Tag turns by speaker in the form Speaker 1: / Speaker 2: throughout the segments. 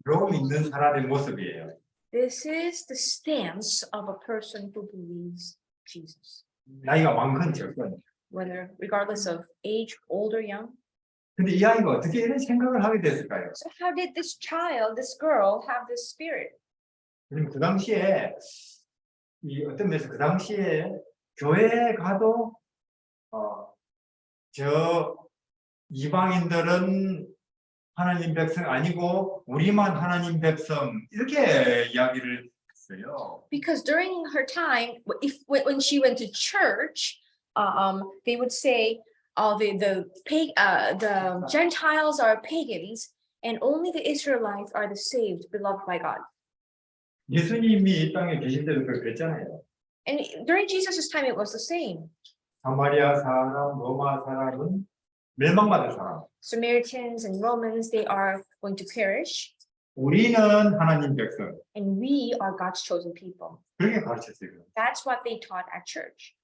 Speaker 1: 믿는 사람의 모습이에요.
Speaker 2: This is the stance of a person who believes Jesus,
Speaker 1: 나이가 많건 적건.
Speaker 2: whether regardless of age, old or young.
Speaker 1: 근데 이 아이가 어떻게 이런 생각을 하게 됐을까요?
Speaker 2: So how did this child, this girl, have this spirit?
Speaker 1: 왜냐면 그 당시에 이 어떤 면에서 그 당시에 교회에 가도 저 이방인들은 하나님 백성 아니고 우리만 하나님 백성 이렇게 이야기를 했어요.
Speaker 2: Because during her time, when she went to church, they would say, the Gentiles are pagans, and only the Israelites are the saved, beloved by God.
Speaker 1: 예수님이 이 땅에 계실 때도 그랬잖아요.
Speaker 2: And during Jesus' time, it was the same.
Speaker 1: 사마리아 사람, 로마 사람은 멸망받을 사람.
Speaker 2: Samaritans and Romans, they are going to perish,
Speaker 1: 우리는 하나님 백성.
Speaker 2: and we are God's chosen people.
Speaker 1: 그렇게 가르쳤어요.
Speaker 2: That's what they taught at church.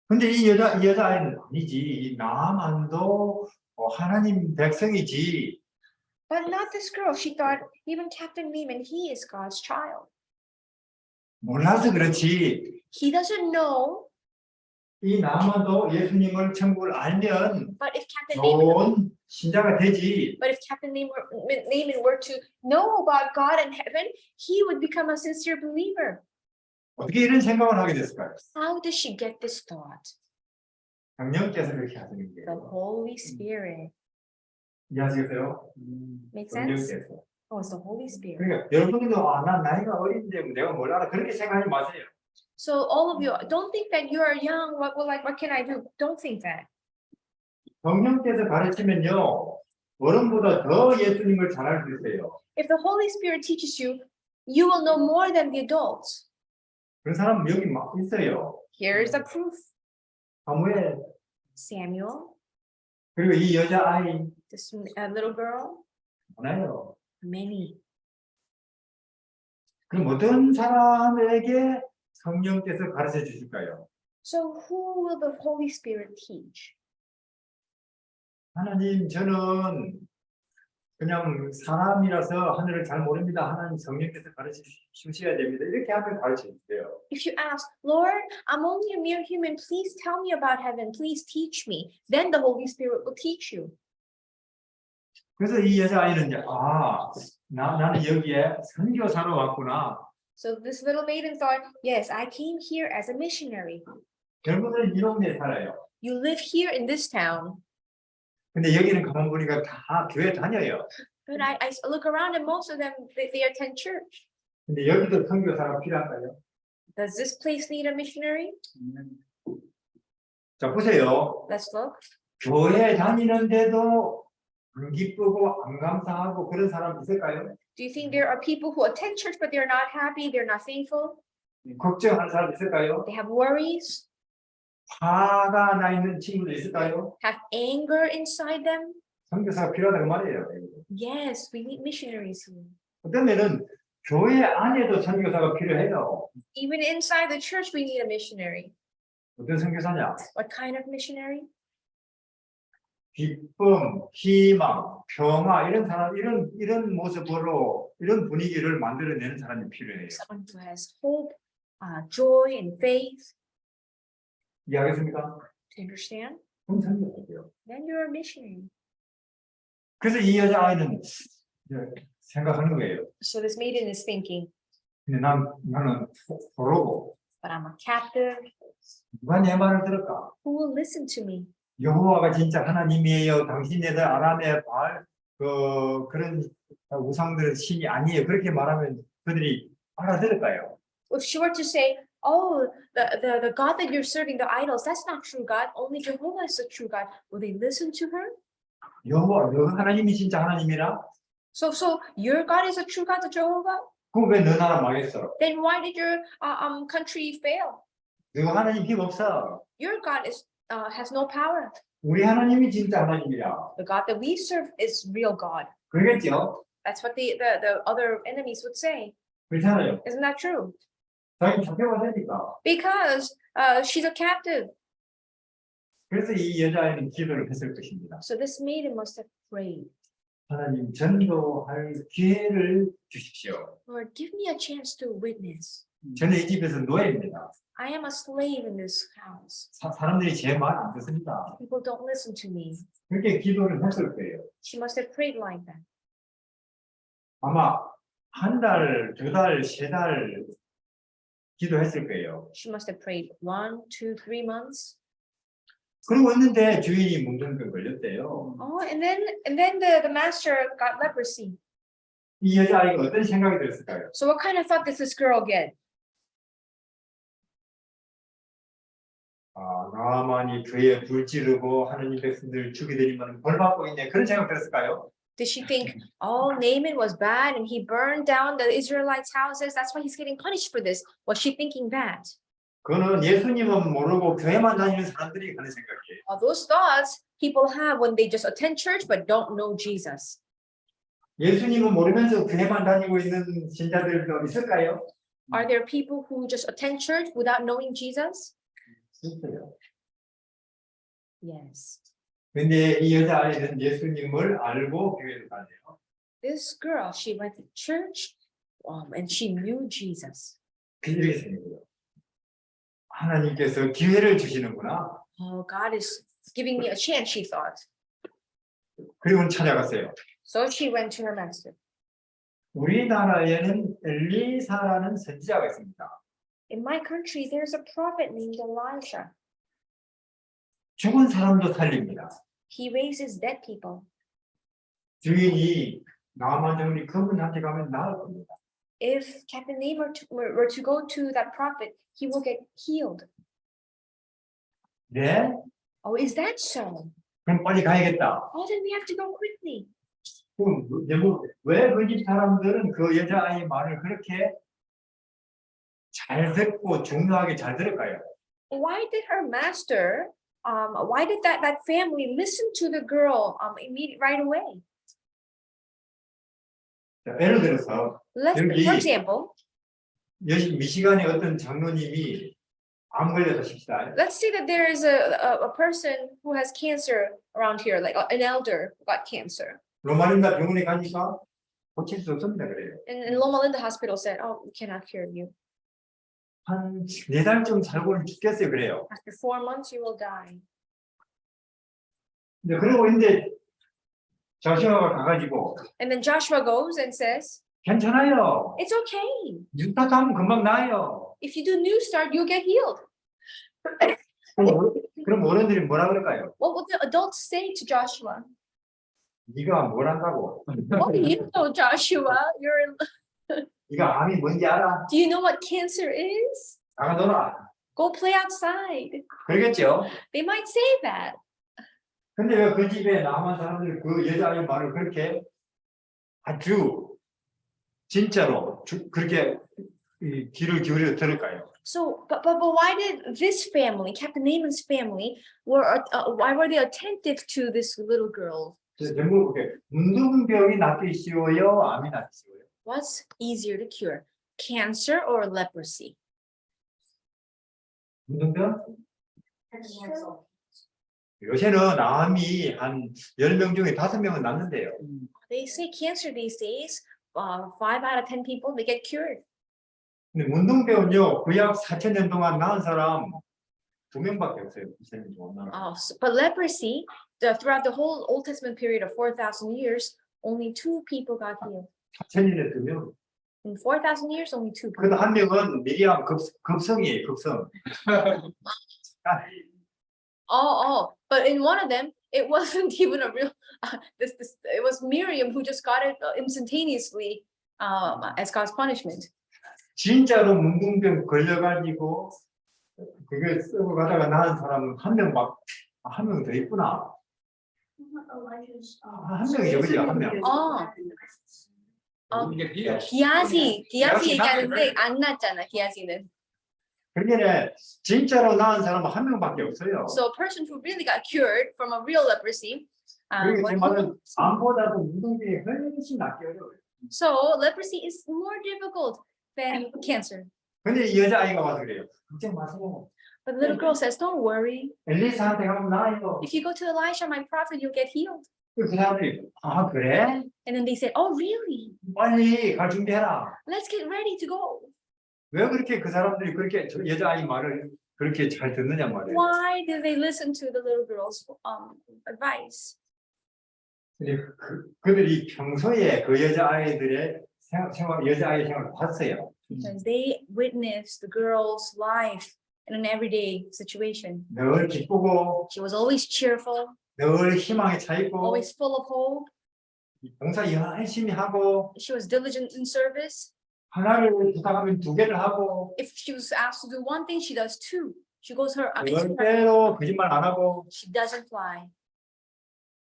Speaker 1: 근데 이 여자아이는 아니지. 이 나만도 하나님 백성이지.
Speaker 2: But not this girl. She thought even Captain Naaman, he is God's child.
Speaker 1: 몰라서 그렇지.
Speaker 2: He doesn't know.
Speaker 1: 이 나만도 예수님을 천국을 알면
Speaker 2: But if Captain Naaman,
Speaker 1: 좋은 신자가 되지.
Speaker 2: but if Captain Naaman were to know about God in heaven, he would become a sincere believer.
Speaker 1: 어떻게 이런 생각을 하게 됐을까요?
Speaker 2: How does she get this thought?
Speaker 1: 성령께서 그렇게 하시는
Speaker 2: The
Speaker 1: 거예요.
Speaker 2: Holy Spirit.
Speaker 1: 이해하시겠어요?
Speaker 2: Make sense?
Speaker 1: 성령께서.
Speaker 2: Oh, it's the Holy Spirit.
Speaker 1: 그러니까 여러분들도 난 나이가 어린데 내가 뭘 알아 그렇게 생각하지 마세요.
Speaker 2: So all of you, don't think that you are young. What can I do? Don't think that.
Speaker 1: 성령께서 가르치면요 어른보다 더 예수님을 잘 알 수 있어요.
Speaker 2: If the Holy Spirit teaches you, you will know more than the adults.
Speaker 1: 그런 사람 여기 막 있어요.
Speaker 2: Here's the proof.
Speaker 1: 사무엘
Speaker 2: Samuel,
Speaker 1: 그리고 이 여자아이
Speaker 2: this little girl,
Speaker 1: 많아요.
Speaker 2: many.
Speaker 1: 그럼 어떤 사람에게 성령께서 가르쳐 주실까요?
Speaker 2: So who will the Holy Spirit teach?
Speaker 1: 하나님 저는 그냥 사람이라서 하늘을 잘 모릅니다. 하나님 성령께서 가르쳐 주셔야 됩니다. 이렇게 하면 가르쳐 주세요.
Speaker 2: If you ask, Lord, I'm only a mere human, please tell me about heaven, please teach me. Then the Holy Spirit will teach you.
Speaker 1: 그래서 이 여자아이는 이제 나는 여기에 선교사로 왔구나.
Speaker 2: So this little maiden thought, yes, I came here as a missionary.
Speaker 1: 결국은 이 동네에 살아요.
Speaker 2: You live here in this town.
Speaker 1: 근데 여기는 가만 보니까 다 교회 다녀요.
Speaker 2: But I look around and most of them, they attend church.
Speaker 1: 근데 여기도 선교사가 필요할까요?
Speaker 2: Does this place need a missionary?
Speaker 1: 자 보세요.
Speaker 2: Let's look.
Speaker 1: 교회 다니는데도 안 기쁘고 안 감사하고 그런 사람 있을까요?
Speaker 2: Do you think there are people who attend church but they're not happy, they're not thankful?
Speaker 1: 걱정하는 사람 있을까요?
Speaker 2: They have worries,
Speaker 1: 화가 나 있는 친구도 있을까요?
Speaker 2: have anger inside them?
Speaker 1: 선교사가 필요하다고 말이에요.
Speaker 2: Yes, we need missionaries here.
Speaker 1: 어떤 면은 교회 안에도 선교사가 필요해요.
Speaker 2: Even inside the church, we need a missionary.
Speaker 1: 어떤 선교사냐?
Speaker 2: What kind of missionary?
Speaker 1: 기쁨, 희망, 평화 이런 사람 이런 모습으로 이런 분위기를 만들어내는 사람이 필요해요.
Speaker 2: Someone who has hope, joy, and faith.
Speaker 1: 이해하겠습니까?
Speaker 2: Do you understand?
Speaker 1: 그럼 선교사예요.
Speaker 2: Then you're a missionary.
Speaker 1: 그래서 이 여자아이는 생각하는 거예요.
Speaker 2: So this maiden is thinking,
Speaker 1: 근데 나는 포로고
Speaker 2: but I'm a captive.
Speaker 1: 누가 내 말을 들을까?
Speaker 2: Who will listen to me?
Speaker 1: 여호와가 진짜 하나님이에요. 당신네들 아람의 그런 우상들은 신이 아니에요. 그렇게 말하면 그들이 알아들을까요?
Speaker 2: If she were to say, oh, the God that you're serving, the idols, that's not true God. Only Jehovah is the true God. Will they listen to her?
Speaker 1: 여호와 하나님이 진짜 하나님이라?
Speaker 2: So your God is a true God to Jehovah?
Speaker 1: 그럼 왜 너 나라 망했어?
Speaker 2: Then why did your country fail?
Speaker 1: 너 하나님 힘 없어.
Speaker 2: Your God has no power.
Speaker 1: 우리 하나님이 진짜 하나님이라.
Speaker 2: The God that we serve is real God.
Speaker 1: 그러겠죠?
Speaker 2: That's what the other enemies would say.
Speaker 1: 그렇잖아요.
Speaker 2: Isn't that true?
Speaker 1: 자기 잡혀가 되니까.
Speaker 2: Because she's a captive.
Speaker 1: 그래서 이 여자애는 기도를 했을 것입니다.
Speaker 2: So this maiden must have prayed.
Speaker 1: 하나님 전도할 기회를 주십시오.
Speaker 2: Lord, give me a chance to witness.
Speaker 1: 저는 이 집에서 노예입니다.
Speaker 2: I am a slave in this house.
Speaker 1: 사람들이 제 말 안 듣습니다.
Speaker 2: People don't listen to me.
Speaker 1: 그렇게 기도를 했을 거예요.
Speaker 2: She must have prayed like that.
Speaker 1: 아마 한 달, 두 달, 세 달 기도했을 거예요.
Speaker 2: She must have prayed 1, 2, 3 months.
Speaker 1: 그러고 있는데 주인이 문둥병 걸렸대요.
Speaker 2: Oh, and then the master got leprosy.
Speaker 1: 이 여자아이가 어떤 생각이 들었을까요?
Speaker 2: So what kind of thought did this girl get?
Speaker 1: 아, 나만이 그의 불 지르고 하느님 백성들 죽이더니만 벌 받고 있네. 그런 생각 들었을까요?
Speaker 2: Did she think, oh, Naaman was bad and he burned down the Israelites' houses? That's why he's getting punished for this. Was she thinking that?
Speaker 1: 그거는 예수님은 모르고 교회만 다니는 사람들이 그런 생각이에요.
Speaker 2: All those thoughts people have when they just attend church but don't know Jesus.
Speaker 1: 예수님은 모르면서 교회만 다니고 있는 신자들도 있을까요?
Speaker 2: Are there people who just attend church without knowing Jesus?
Speaker 1: 있어요.
Speaker 2: Yes.
Speaker 1: 근데 이 여자아이는 예수님을 알고 교회를 다녀요.
Speaker 2: This girl, she went to church and she knew Jesus.
Speaker 1: 이렇게 생각해요. 하나님께서 기회를 주시는구나.
Speaker 2: Oh, God is giving me a chance, she thought.
Speaker 1: 그리고 찾아갔어요.
Speaker 2: So she went to her master.
Speaker 1: 우리나라에는 엘리사라는 선지자가 있습니다.
Speaker 2: In my country, there's a prophet named Elijah.
Speaker 1: 죽은 사람도 살립니다.
Speaker 2: He raises dead people.
Speaker 1: 주인이 나만 정리 그분한테 가면 나을 겁니다.
Speaker 2: If Captain Naaman were to go to that prophet, he will get healed.
Speaker 1: 네?
Speaker 2: Oh, is that so?
Speaker 1: 그럼 빨리 가야겠다.
Speaker 2: Oh, then we have to go quickly.
Speaker 1: 그럼 왜 그 집 사람들은 그 여자아이 말을 그렇게 잘 듣고 중요하게 잘 들을까요?
Speaker 2: Why did her master, why did that family listen to the girl right away?
Speaker 1: 자, 예를 들어서
Speaker 2: For example,
Speaker 1: 여기 미시간에 어떤 장로님이 암 걸려서 십시다.
Speaker 2: let's say that there is a person who has cancer around here, like an elder who got cancer.
Speaker 1: 로마린다 병원에 가니까 고칠 수 없습니다 그래요.
Speaker 2: And Loma Linda Hospital said, oh, we cannot cure you.
Speaker 1: 한 4달쯤 살고는 죽겠어요 그래요.
Speaker 2: After 4 months, you will die.
Speaker 1: 근데 그러고 있는데 자시아가 가가지고
Speaker 2: And then Joshua goes and says,
Speaker 1: 괜찮아요.
Speaker 2: it's okay.
Speaker 1: 뉴스타트 하면 금방 나아요.
Speaker 2: If you do New Start, you'll get healed.
Speaker 1: 그럼 어른들이 뭐라 그럴까요?
Speaker 2: What would the adults say to Joshua?
Speaker 1: 네가 뭘 한다고?
Speaker 2: What do you know, Joshua?
Speaker 1: 네가 암이 뭔지 알아?
Speaker 2: Do you know what cancer is?
Speaker 1: 나가 놀아.
Speaker 2: Go play outside.
Speaker 1: 그러겠죠?
Speaker 2: They might say that.
Speaker 1: 근데 왜 그 집에 남한 사람들이 그 여자아이 말을 그렇게 아주 진짜로 그렇게 귀를 기울여 들을까요?
Speaker 2: So, but why did this family, Captain Naaman's family, why were they attentive to this little girl?
Speaker 1: 전부 그렇게 문둥병이 낫기 쉬워요, 암이 낫기 쉬워요?
Speaker 2: What's easier to cure, cancer or leprosy?
Speaker 1: 문둥병? 요새는 암이 한 10명 중에 5명은 낫는데요.
Speaker 2: They say cancer these days, 5 out of 10 people, they get cured.
Speaker 1: 근데 문둥병은요, 구약 4,000년 동안 낳은 사람 2명밖에 없어요. 2,000년 동안.
Speaker 2: But leprosy, throughout the whole Old Testament period of 4,000 years, only 2 people got healed.
Speaker 1: 4,000년에 2명.
Speaker 2: In 4,000 years, only 2 people.
Speaker 1: 그래도 한 명은 미리암 급성이에요, 급성.
Speaker 2: But in one of them, it wasn't even a real. It was Miriam who just got it instantaneously as God's punishment.
Speaker 1: 진짜로 문둥병 걸려가지고 그게 쓰고 가다가 나은 사람은 한 명 더 있구나. 한 명이죠, 그죠? 한 명.
Speaker 2: 기아지 얘기하는데 안 났잖아, 기아지는.
Speaker 1: 그러니까 진짜로 나은 사람은 한 명밖에 없어요.
Speaker 2: So a person who really got cured from a real leprosy.
Speaker 1: 그리고 제 말은 암보다도 문둥병이 훨씬 낫기 어려워요.
Speaker 2: So leprosy is more difficult than cancer.
Speaker 1: 근데 이 여자아이가 와서 그래요. 걱정 마세요.
Speaker 2: But the little girl says, don't worry.
Speaker 1: 엘리사한테 가면 나아요.
Speaker 2: If you go to Elisha, my prophet, you'll get healed.
Speaker 1: 그 사람들이 아 그래?
Speaker 2: And then they said, oh, really?
Speaker 1: 빨리 갈 준비해라.
Speaker 2: Let's get ready to go.
Speaker 1: 왜 그렇게 그 사람들이 그렇게 저 여자아이 말을 그렇게 잘 듣느냐 말이에요.
Speaker 2: Why did they listen to the little girl's advice?
Speaker 1: 근데 그들이 평소에 그 여자아이들의 여자아이 생활을 봤어요.
Speaker 2: Because they witnessed the girl's life in an everyday situation.
Speaker 1: 늘 기쁘고
Speaker 2: She was always cheerful,
Speaker 1: 늘 희망에 차 있고
Speaker 2: always full of hope.
Speaker 1: 봉사 열심히 하고
Speaker 2: She was diligent in service.
Speaker 1: 하나를 부탁하면 두 개를 하고
Speaker 2: If she was asked to do one thing, she does two. She goes her
Speaker 1: 절대로 거짓말 안 하고
Speaker 2: she doesn't lie.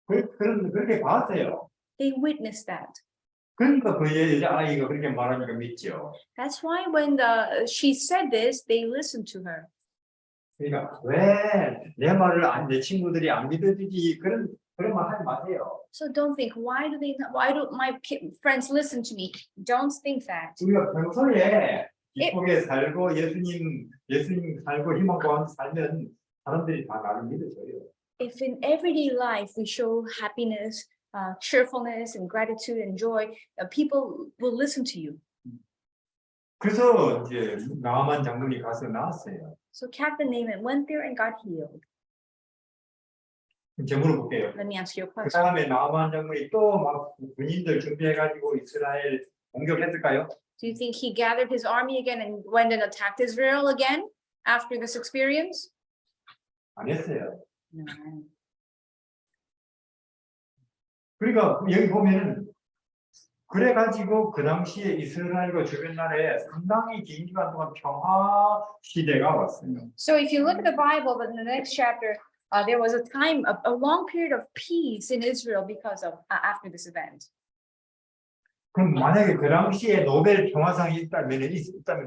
Speaker 1: 그렇게 봤어요.
Speaker 2: They witnessed that.
Speaker 1: 그러니까 그 여자아이가 그렇게 말하니까 믿죠.
Speaker 2: That's why when she said this, they listened to her.
Speaker 1: 그러니까 왜 내 말을 내 친구들이 안 믿어주지 그런 말 하지 마세요.
Speaker 2: So don't think, why don't my friends listen to me? Don't think that.
Speaker 1: 우리가 평소에 기쁘게 살고 예수님 살고 희망 가운데 살면 사람들이 다 나를 믿어줘요.
Speaker 2: If in everyday life we show happiness, cheerfulness, and gratitude and joy, people will listen to you.
Speaker 1: 그래서 이제 나만 장군이 가서 나왔어요.
Speaker 2: So Captain Naaman went there and got healed.
Speaker 1: 이제 물어볼게요.
Speaker 2: Let me ask you a
Speaker 1: 그
Speaker 2: question.
Speaker 1: 다음에 나만 장군이 또 막 군인들 준비해가지고 이스라엘 공격했을까요?
Speaker 2: Do you think he gathered his army again and went and attacked Israel again after this experience?
Speaker 1: 안 했어요.
Speaker 2: No.
Speaker 1: 그러니까 여기 보면은 그래가지고 그 당시에 이스라엘과 주변 나라에 상당히 긴 기간 동안 평화 시대가 왔어요.
Speaker 2: So if you look at the Bible, in the next chapter, there was a time, a long period of peace in Israel because of after this event.
Speaker 1: 그럼 만약에 그 당시에 노벨 평화상이 있다면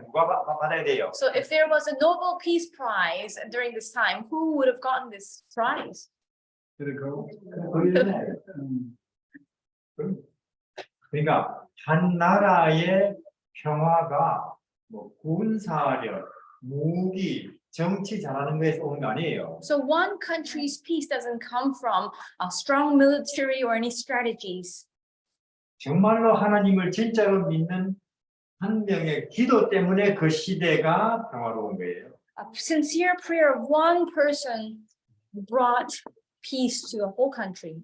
Speaker 1: 누가 받아야 돼요?
Speaker 2: So if there was a Nobel Peace Prize during this time, who would have gotten this prize?
Speaker 1: 그러니까 한 나라의 평화가 뭐 군사력, 무기, 정치 잘하는 거에서 오는 거 아니에요.
Speaker 2: So one country's peace doesn't come from a strong military or any strategies.
Speaker 1: 정말로 하나님을 진짜로 믿는 한 명의 기도 때문에 그 시대가 평화로운 거예요.
Speaker 2: A sincere prayer of one person brought peace to the whole country.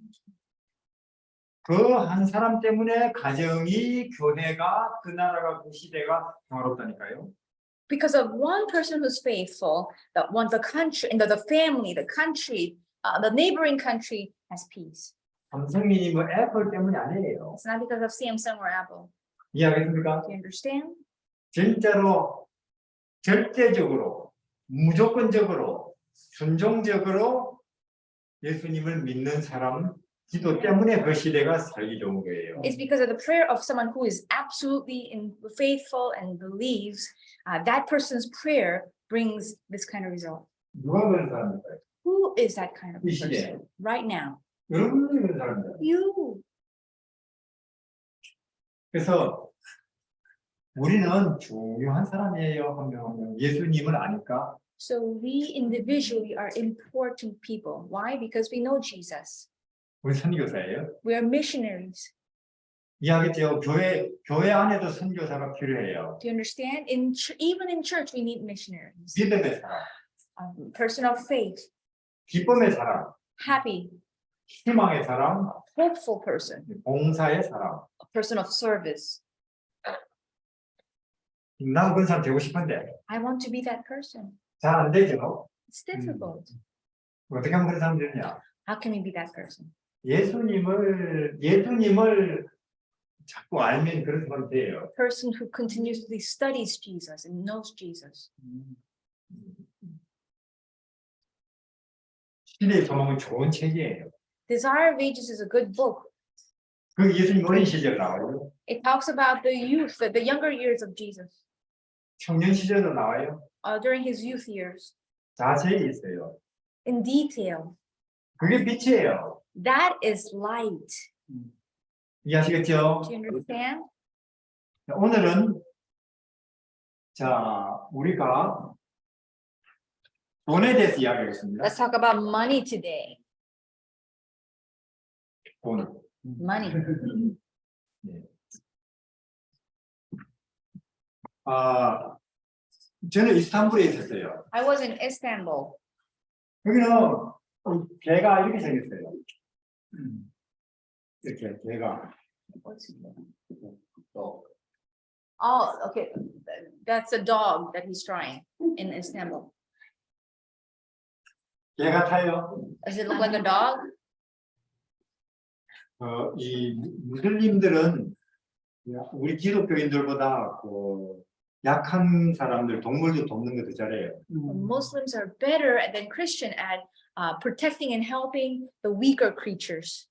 Speaker 1: 그 한 사람 때문에 가정이, 교회가, 그 나라가, 그 시대가 평화롭다니까요.
Speaker 2: Because of one person who's faithful, the country, and the family, the country, the neighboring country has peace.
Speaker 1: 삼성민이 뭐 애플 때문이 아니에요.
Speaker 2: It's not because of Samsung or Apple.
Speaker 1: 이해하겠습니까?
Speaker 2: Do you understand?
Speaker 1: 진짜로 절대적으로 무조건적으로 순종적으로 예수님을 믿는 사람 기도 때문에 그 시대가 살기 좋은 거예요.
Speaker 2: It's because of the prayer of someone who is absolutely faithful and believes. That person's prayer brings this kind of result.
Speaker 1: 누가 그런 사람일까요?
Speaker 2: Who is that kind of
Speaker 1: 이 시대에.
Speaker 2: person right now?
Speaker 1: 여러분이 그런 사람이에요.
Speaker 2: You.
Speaker 1: 그래서 우리는 중요한 사람이에요. 한 명 한 명. 예수님을 아니까.
Speaker 2: So we individually are important people. Why? Because we know Jesus.
Speaker 1: 우리 선교사예요.
Speaker 2: We are missionaries.
Speaker 1: 이해하겠죠? 교회 안에도 선교사가 필요해요.
Speaker 2: Do you understand? Even in church, we need missionaries.
Speaker 1: 믿음의 사람,
Speaker 2: A person of faith,
Speaker 1: 기쁨의 사람,
Speaker 2: happy,
Speaker 1: 희망의 사람,
Speaker 2: hopeful person,
Speaker 1: 봉사의 사람.
Speaker 2: a person of service.
Speaker 1: 나도 그런 사람 되고 싶은데
Speaker 2: I want to be that person.
Speaker 1: 잘 안 되죠?
Speaker 2: It's difficult.
Speaker 1: 어떻게 하면 그런 사람 되느냐?
Speaker 2: How can we be that person?
Speaker 1: 예수님을 자꾸 알면 그런 사람 돼요.
Speaker 2: A person who continuously studies Jesus and knows Jesus.
Speaker 1: 시대의 소망은 좋은 책이에요.
Speaker 2: Desire of Ages is a good book.
Speaker 1: 그 예수님 어린 시절 나와요.
Speaker 2: It talks about the youth, the younger years of Jesus,
Speaker 1: 청년 시절도 나와요.
Speaker 2: during his youth years,
Speaker 1: 자세히 있어요.
Speaker 2: in detail.
Speaker 1: 그게 빛이에요.
Speaker 2: That is light.
Speaker 1: 이해하시겠죠?
Speaker 2: Do you understand?
Speaker 1: 오늘은 자 우리가 돈에 대해서 이야기하겠습니다.
Speaker 2: Let's talk about money today.
Speaker 1: 돈.
Speaker 2: money.
Speaker 1: 아, 저는 이스탄불에 있었어요.
Speaker 2: I was in Istanbul.
Speaker 1: 여기는 개가 이렇게 생겼어요. 이렇게 개가.
Speaker 2: Oh, okay. That's a dog that he's trying in Istanbul.
Speaker 1: 개 같아요.
Speaker 2: Does it look like a dog?
Speaker 1: 이 무슬림들은 우리 기독교인들보다 약한 사람들, 동물도 돕는 것도 잘해요.
Speaker 2: Muslims are better than Christian at protecting and helping the weaker creatures.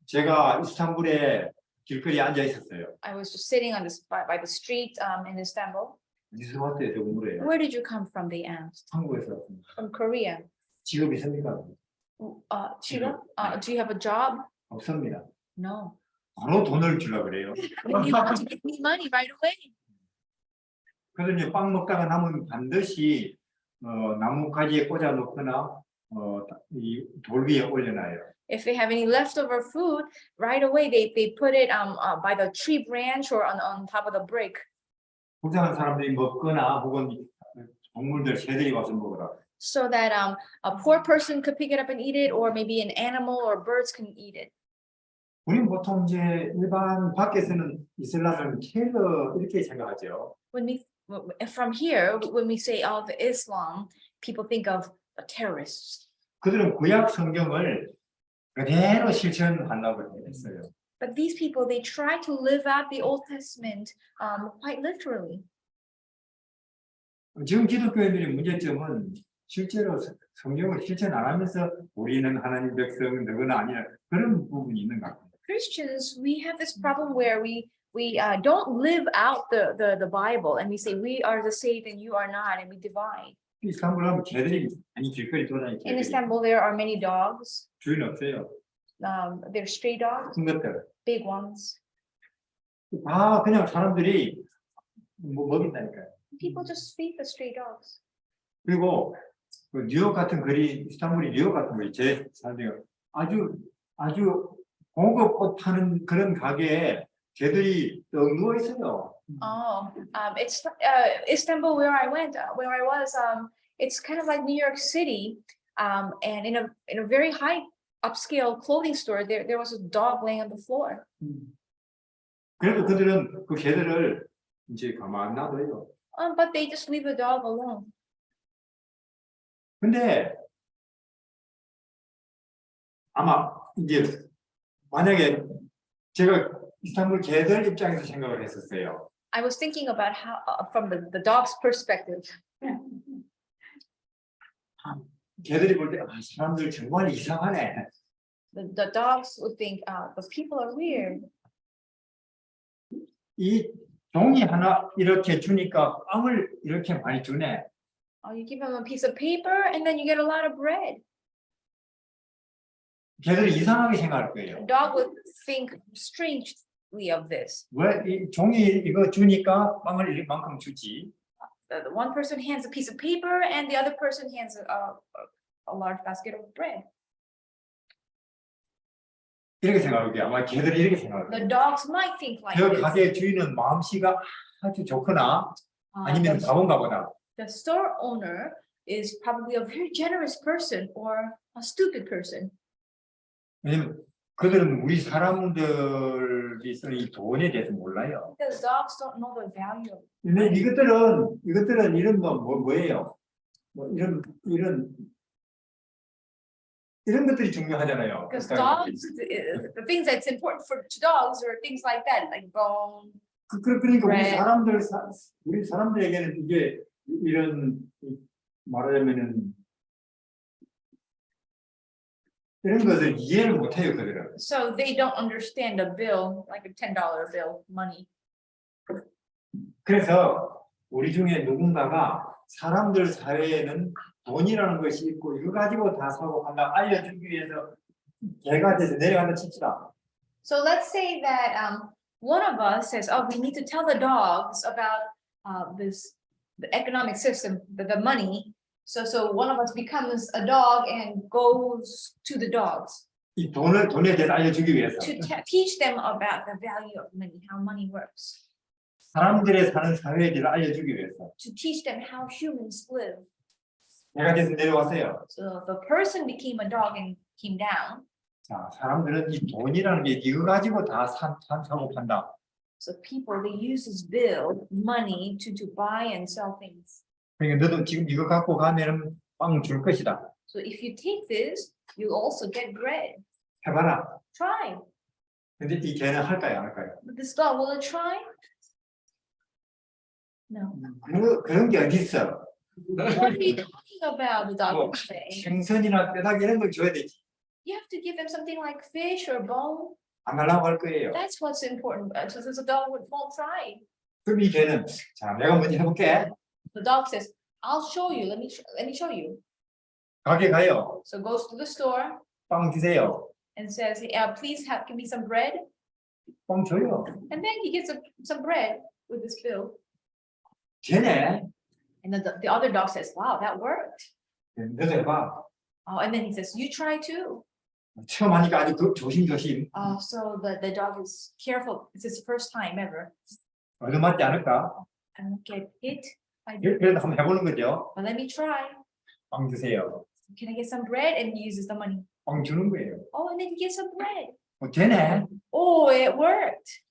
Speaker 1: 제가 이스탄불에 길거리에 앉아 있었어요.
Speaker 2: I was just sitting on by the street in Istanbul.
Speaker 1: 어디서 왔대요, 저 우물에?
Speaker 2: Where did you come from? They asked.
Speaker 1: 한국에서 왔습니다.
Speaker 2: From Korea.
Speaker 1: 직업 있습니까?
Speaker 2: Chiba, do you have a job?
Speaker 1: 없습니다.
Speaker 2: No.
Speaker 1: 바로 돈을 주려고 그래요.
Speaker 2: They want to give me money right away.
Speaker 1: 그래서 이제 빵 먹다가 남으면 반드시 나뭇가지에 꽂아 놓거나 이 돌 위에 올려놔요.
Speaker 2: If they have any leftover food, right away they put it by the tree branch or on top of the brick.
Speaker 1: 불쌍한 사람들이 먹거나 혹은 동물들 새들이 와서 먹으라.
Speaker 2: So that a poor person could pick it up and eat it, or maybe an animal or birds can eat it.
Speaker 1: 우리는 보통 이제 일반 밖에서는 이슬람을 테러 이렇게 생각하죠.
Speaker 2: From here, when we say of Islam, people think of terrorists.
Speaker 1: 그들은 구약 성경을 그대로 실천하려고 했어요.
Speaker 2: But these people, they try to live out the Old Testament quite literally.
Speaker 1: 지금 기독교인들의 문제점은 실제로 성경을 실천 안 하면서 우리는 하나님 백성 너거나 아니라 그런 부분이 있는 것 같아요.
Speaker 2: Christians, we have this problem where we don't live out the Bible, and we say we are the saved and you are not, and we divide.
Speaker 1: 이스탄불 하면 개들이 많이 길거리 돌아다니는
Speaker 2: In
Speaker 1: 개들이
Speaker 2: Istanbul, there are many dogs.
Speaker 1: 주인 없어요.
Speaker 2: They're stray dogs,
Speaker 1: 큰 것들.
Speaker 2: big ones.
Speaker 1: 다 그냥 사람들이 먹인다니까요.
Speaker 2: People just feed the stray dogs.
Speaker 1: 그리고 그 뉴욕 같은 거리, 이스탄불이 뉴욕 같은 거리, 제 사람들이 아주 고급 옷 파는 그런 가게에 개들이 떡 누워 있어요.
Speaker 2: Oh, it's Istanbul where I went, where I was. It's kind of like New York City, and in a very high upscale clothing store, there was a dog laying on the floor.
Speaker 1: 그래도 그들은 그 개들을 이제 가만 안 놔둬요.
Speaker 2: But they just leave the dog alone.
Speaker 1: 근데 아마 이제 만약에 제가 이스탄불 개들 입장에서 생각을 했었어요.
Speaker 2: I was thinking about how, from the dog's perspective.
Speaker 1: 개들이 볼 때 사람들 정말 이상하네.
Speaker 2: The dogs would think, the people are weird.
Speaker 1: 이 종이 하나 이렇게 주니까 빵을 이렇게 많이 주네.
Speaker 2: You give them a piece of paper and then you get a lot of bread.
Speaker 1: 걔들이 이상하게 생각할 거예요.
Speaker 2: The dog would think strangely of this.
Speaker 1: 왜 이 종이 이거 주니까 빵을 이만큼 주지?
Speaker 2: The one person hands a piece of paper and the other person hands a large basket of bread.
Speaker 1: 이렇게 생각할 거예요. 아마 걔들이 이렇게 생각할
Speaker 2: The
Speaker 1: 거예요.
Speaker 2: dogs might think like
Speaker 1: 그
Speaker 2: this.
Speaker 1: 가게 주인은 마음씨가 아주 좋거나 아니면 바본가 보다.
Speaker 2: The store owner is probably a very generous person or a stupid person.
Speaker 1: 왜냐면 그들은 우리 사람들이 쓰는 이 돈에 대해서 몰라요.
Speaker 2: Because dogs don't know the value.
Speaker 1: 근데 이것들은 이런 뭐예요? 뭐 이런 것들이 중요하잖아요.
Speaker 2: Because dogs, the things that's important to dogs are things like that, like bone.
Speaker 1: 그러니까
Speaker 2: Right.
Speaker 1: 우리 사람들에게는 이게 이런 말하자면은 이런 것을 이해를 못해요, 그들은.
Speaker 2: So they don't understand a bill, like a $10 bill, money.
Speaker 1: 그래서 우리 중에 누군가가 사람들 사회에는 돈이라는 것이 있고 이거 가지고 다 사고 한다 알려주기 위해서 개가 돼서 내려간다 칩시다.
Speaker 2: So let's say that one of us says, "Oh, we need to tell the dogs about the economic system, the money." So one of us becomes a dog and goes to the dogs.
Speaker 1: 이 돈에 대해서 알려주기 위해서
Speaker 2: to teach them about the value of money, how money works,
Speaker 1: 사람들의 사는 사회에 대해서 알려주기 위해서
Speaker 2: to teach them how humans live.
Speaker 1: 내가 돼서 내려왔어요.
Speaker 2: So the person became a dog and came down.
Speaker 1: 자, 사람들은 이 돈이라는 게 이거 가지고 다 사고 판다.
Speaker 2: So people, they use this bill, money, to buy and sell things.
Speaker 1: 그러니까 너도 지금 이거 갖고 가면은 빵 줄 것이다.
Speaker 2: So if you take this, you also get bread.
Speaker 1: 해봐라.
Speaker 2: Try.
Speaker 1: 근데 이 개는 할까요, 안 할까요?
Speaker 2: But this dog, will it try? No.
Speaker 1: 그런 게 어디 있어?
Speaker 2: What are you talking about? The dog
Speaker 1: 뭐,
Speaker 2: will say.
Speaker 1: 생선이나 뼈다귀 이런 걸 줘야 되지.
Speaker 2: You have to give them something like fish or bone.
Speaker 1: 안 하려고 할 거예요.
Speaker 2: That's what's important. So the dog won't try.
Speaker 1: 그럼 이 개는 자, 내가 먼저 해볼게.
Speaker 2: The dog says, "I'll show you. Let me show you."
Speaker 1: 가게 가요.
Speaker 2: So goes to the store
Speaker 1: 빵 주세요.
Speaker 2: and says, "Please give me some bread."
Speaker 1: 빵 줘요.
Speaker 2: And then he gets some bread with this bill.
Speaker 1: 되네.
Speaker 2: And then the other dog says, "Wow, that worked."
Speaker 1: 너도 해봐.
Speaker 2: Oh, and then he says, "You try too."
Speaker 1: 처음 하니까 아주 조심조심.
Speaker 2: So the dog is careful. It's his first time ever.
Speaker 1: 얻어맞지 않을까?
Speaker 2: I won't get hit. by the-
Speaker 1: 그래도 한번 해보는 거죠.
Speaker 2: But let me try.
Speaker 1: 빵 주세요.
Speaker 2: Can I get some bread? And he uses the money.
Speaker 1: 빵 주는 거예요.
Speaker 2: Oh, and then he gets some bread.
Speaker 1: 되네.
Speaker 2: Oh, it worked.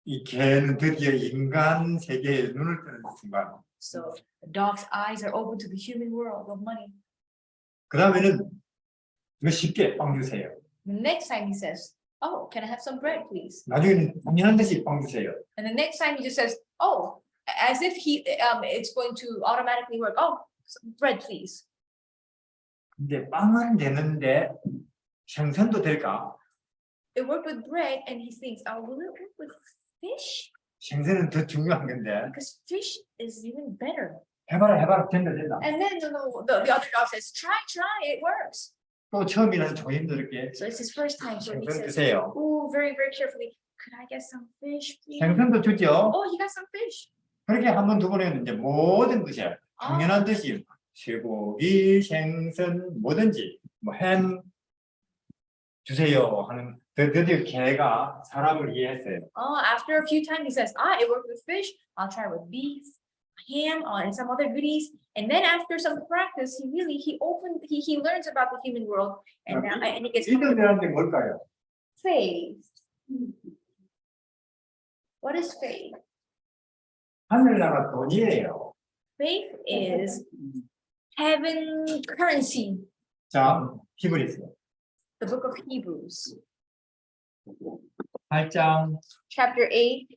Speaker 1: 이 개는 드디어 인간 세계에 눈을 뜨는 순간.
Speaker 2: So the dog's eyes are open to the human world of money.
Speaker 1: 그 다음에는 이거 쉽게 빵 주세요.
Speaker 2: The next time he says, "Oh, can I have some bread, please?"
Speaker 1: 나중에는 당연한 듯이 빵 주세요.
Speaker 2: And the next time he just says, "Oh," as if it's going to automatically work. "Oh, some bread, please."
Speaker 1: 근데 빵은 되는데 생선도 될까?
Speaker 2: It worked with bread, and he thinks, "Oh, will it work with fish?
Speaker 1: 생선은 더 중요한 건데.
Speaker 2: Because fish is even better."
Speaker 1: 해봐라 된다.
Speaker 2: And then the other dog says, "Try, it works."
Speaker 1: 또 처음이라서 조심스럽게
Speaker 2: So it's his first time, so he
Speaker 1: 생선
Speaker 2: says,
Speaker 1: 주세요.
Speaker 2: "Oh, very, very carefully. Could I get some fish, please?"
Speaker 1: 생선도 주죠.
Speaker 2: Oh, he got some fish.
Speaker 1: 그렇게 한 번 두 번 했는데 모든 것이 당연한 듯이 쇠고기, 생선 뭐든지 뭐 햄 주세요 하는 드디어 개가 사람을 이해했어요.
Speaker 2: Oh, after a few times, he says, "It worked with fish. I'll try with beef, ham, and some other goodies." And then after some practice, he learns about the human world, and he gets
Speaker 1: 믿음이라는 게 뭘까요?
Speaker 2: faith. What is faith?
Speaker 1: 하늘나라 돈이에요.
Speaker 2: Faith is heaven currency.
Speaker 1: 자, 히브리서
Speaker 2: The book of Hebrews,
Speaker 1: 8장.
Speaker 2: chapter 8.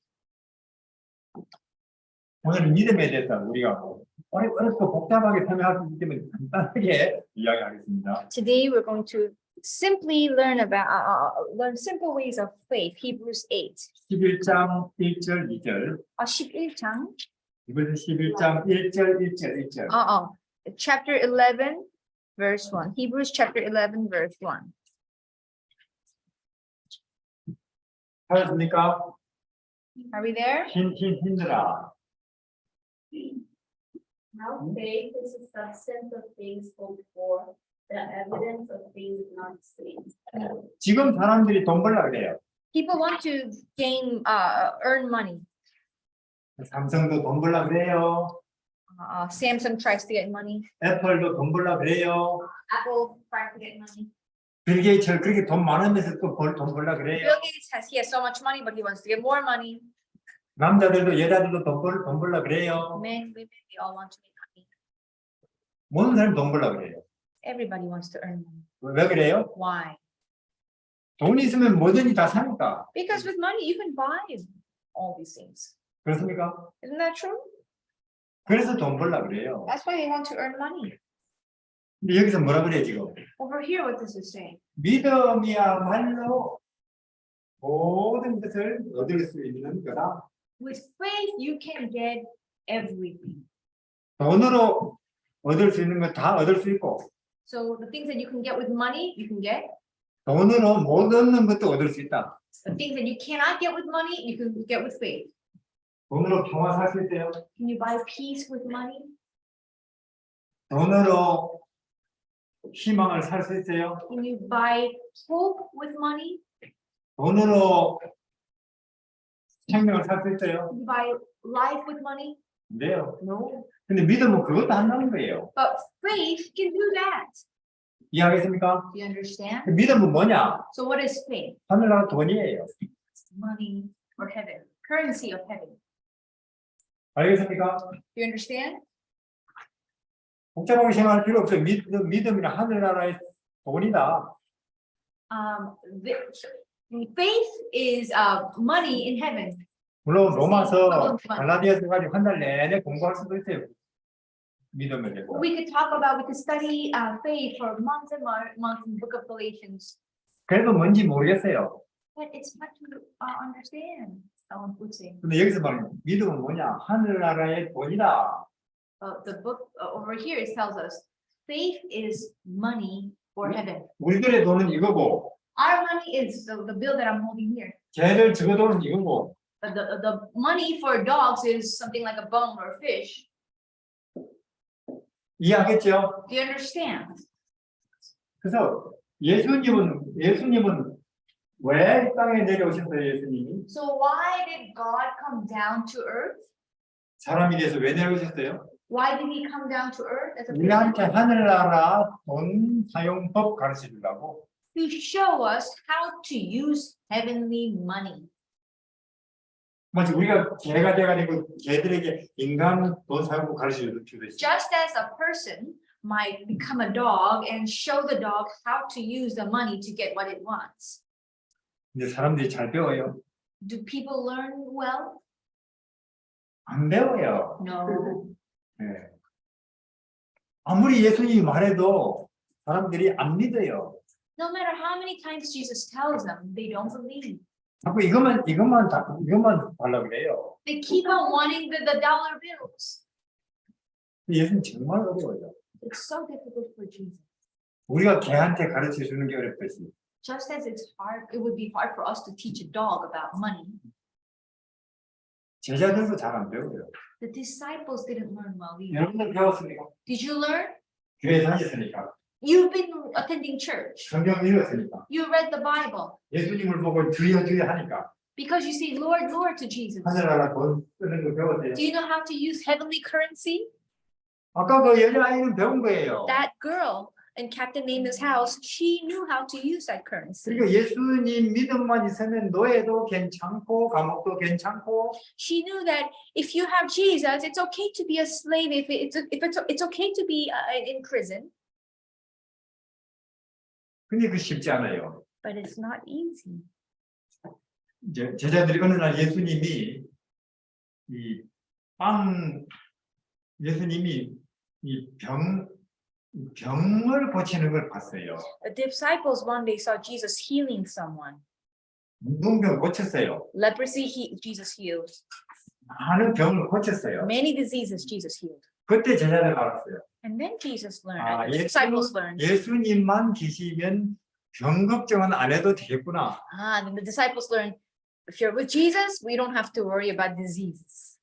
Speaker 1: 오늘은 믿음에 대해서 우리가 어렵고 복잡하게 설명할 수 있기 때문에 간단하게 이야기하겠습니다.
Speaker 2: Today we're going to simply learn simple ways of faith. Hebrews 8.
Speaker 1: 11장 1절 2절.
Speaker 2: 11장.
Speaker 1: 이번에 11장 1절 1절 1절.
Speaker 2: Chapter 11, verse 1. Hebrews chapter 11, verse 1.
Speaker 1: 하셨습니까?
Speaker 2: Are we there?
Speaker 1: 힘들어.
Speaker 3: Now faith is the substance of things hoped for, the evidence of things not seen.
Speaker 1: 지금 사람들이 돈 벌려고 그래요.
Speaker 2: People want to earn money.
Speaker 1: 삼성도 돈 벌려고 그래요.
Speaker 2: Samsung tries to get money.
Speaker 1: 애플도 돈 벌려고 그래요.
Speaker 3: Apple tries to get money.
Speaker 1: 빌 게이츠 그렇게 돈 많으면서 또 돈 벌려고 그래요.
Speaker 2: Bill Gates he has so much money, but he wants to get more money.
Speaker 1: 남자들도 여자들도 돈 벌려고 그래요.
Speaker 2: Men, women, they all want to make money.
Speaker 1: 모든 사람이 돈 벌려고 그래요.
Speaker 2: Everybody wants to earn money.
Speaker 1: 왜 그래요?
Speaker 2: Why?
Speaker 1: 돈이 있으면 뭐든지 다 사니까.
Speaker 2: Because with money you can buy all these things.
Speaker 1: 그렇습니까?
Speaker 2: Isn't that true?
Speaker 1: 그래서 돈 벌려고 그래요.
Speaker 2: That's why they want to earn money.
Speaker 1: 근데 여기서 뭐라 그래요 지금?
Speaker 2: Over here, what this is saying.
Speaker 1: 믿음이야말로 모든 것을 얻을 수 있는 거다.
Speaker 2: With faith, you can get everything.
Speaker 1: 돈으로 얻을 수 있는 거 다 얻을 수 있고
Speaker 2: So the things that you can get with money, you can get.
Speaker 1: 돈으로 못 얻는 것도 얻을 수 있다.
Speaker 2: The things that you cannot get with money, you can get with faith.
Speaker 1: 돈으로 평화 살 수 있대요.
Speaker 2: Can you buy peace with money?
Speaker 1: 돈으로 희망을 살 수 있어요?
Speaker 2: Can you buy hope with money?
Speaker 1: 돈으로 생명을 살 수 있어요?
Speaker 2: Can you buy life with money?
Speaker 1: 안 돼요.
Speaker 2: No.
Speaker 1: 근데 믿음은 그것도 한다는 거예요.
Speaker 2: But faith can do that.
Speaker 1: 이해하겠습니까?
Speaker 2: Do you understand?
Speaker 1: 믿음은 뭐냐?
Speaker 2: So what is faith?
Speaker 1: 하늘나라 돈이에요.
Speaker 2: Money or heaven, currency of heaven.
Speaker 1: 알겠습니까?
Speaker 2: Do you understand?
Speaker 1: 복잡하게 생각할 필요 없어요. 믿음이나 하늘나라의 돈이다.
Speaker 2: Faith is money in heaven.
Speaker 1: 물론 로마서 갈라디아서까지 한 달 내내 공부할 수도 있어요. 믿음에 대해서.
Speaker 2: We could study faith for months and months in the book of Galatians.
Speaker 1: 그래도 뭔지 모르겠어요.
Speaker 2: But it's hard to understand. Someone would say.
Speaker 1: 근데 여기서 말하는 믿음은 뭐냐? 하늘나라의 돈이다.
Speaker 2: The book over here it tells us faith is money for heaven.
Speaker 1: 우리들의 돈은 이거고,
Speaker 2: Our money is the bill that I'm holding here.
Speaker 1: 쟤들 저거 돈은 이거고.
Speaker 2: But the money for dogs is something like a bone or a fish.
Speaker 1: 이해하겠죠?
Speaker 2: Do you understand?
Speaker 1: 그래서 예수님은 왜 이 땅에 내려오셨어요, 예수님이?
Speaker 2: So why did God come down to earth?
Speaker 1: 사람이 돼서 왜 내려오셨어요?
Speaker 2: Why did he come down to earth as a
Speaker 1: 우리한테
Speaker 2: person?
Speaker 1: 하늘나라 돈 사용법 가르쳐 주려고.
Speaker 2: To show us how to use heavenly money.
Speaker 1: 마치 우리가 개가 돼가지고 개들에게 인간 돈 사용법 가르쳐 주듯이.
Speaker 2: Just as a person might become a dog and show the dog how to use the money to get what it wants.
Speaker 1: 근데 사람들이 잘 배워요?
Speaker 2: Do people learn well?
Speaker 1: 안 배워요.
Speaker 2: No.
Speaker 1: 네. 아무리 예수님이 말해도 사람들이 안 믿어요.
Speaker 2: No matter how many times Jesus tells them, they don't believe.
Speaker 1: 자꾸 이것만 달라고 그래요.
Speaker 2: They keep on wanting the dollar bills.
Speaker 1: 예수님 정말 어려워요.
Speaker 2: It's so difficult for Jesus.
Speaker 1: 우리가 개한테 가르쳐 주는 게 어렵듯이.
Speaker 2: Just as it would be hard for us to teach a dog about money.
Speaker 1: 제자들도 잘 안 배워요.
Speaker 2: The disciples didn't learn well either.
Speaker 1: 여러분들 배웠으니까.
Speaker 2: Did you learn?
Speaker 1: 교회 다녔으니까.
Speaker 2: You've been attending church.
Speaker 1: 성경 읽었으니까.
Speaker 2: You read the Bible.
Speaker 1: 예수님을 보고 주여 하니까.
Speaker 2: Because you say Lord, Lord to Jesus.
Speaker 1: 하늘나라 돈 쓰는 거 배웠어요.
Speaker 2: Do you know how to use heavenly currency?
Speaker 1: 아까 그 여자아이는 배운 거예요.
Speaker 2: That girl in Captain Nema's house, she knew how to use that currency.
Speaker 1: 그러니까 예수님 믿음만 있으면 노예도 괜찮고 감옥도 괜찮고.
Speaker 2: She knew that if you have Jesus, it's okay to be a slave. It's okay to be in prison.
Speaker 1: 근데 그 쉽지 않아요.
Speaker 2: But it's not easy.
Speaker 1: 이제 제자들이 어느 날 예수님이 병을 고치는 걸 봤어요.
Speaker 2: The disciples one day saw Jesus healing someone.
Speaker 1: 문둥병 고쳤어요.
Speaker 2: Leprosy, Jesus healed.
Speaker 1: 많은 병을 고쳤어요.
Speaker 2: Many diseases Jesus healed.
Speaker 1: 그때 제자들 알았어요.
Speaker 2: And then Jesus learned,
Speaker 1: 아,
Speaker 2: the disciples learned.
Speaker 1: 예수님만 계시면 병 걱정은 안 해도 되겠구나.
Speaker 2: And then the disciples learned, if you're with Jesus, we don't have to worry about diseases.